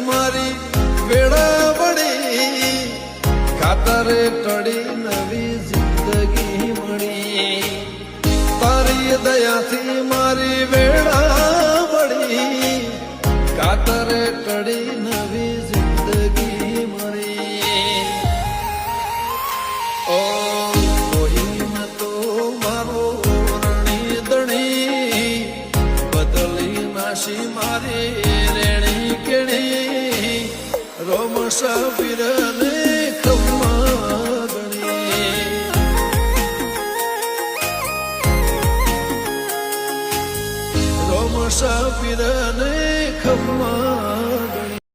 મારી વેળા વળી ખાતરે ટળી નવી જિંદગી મળી તારી દયાથી મારી વેળા વળી ખાતરે ટળી નવી જિંદગી મળી ઓ કોઈ તો મારો રણી દણી બદલી નાશી મારી રેણી કેણી રોમ સબીર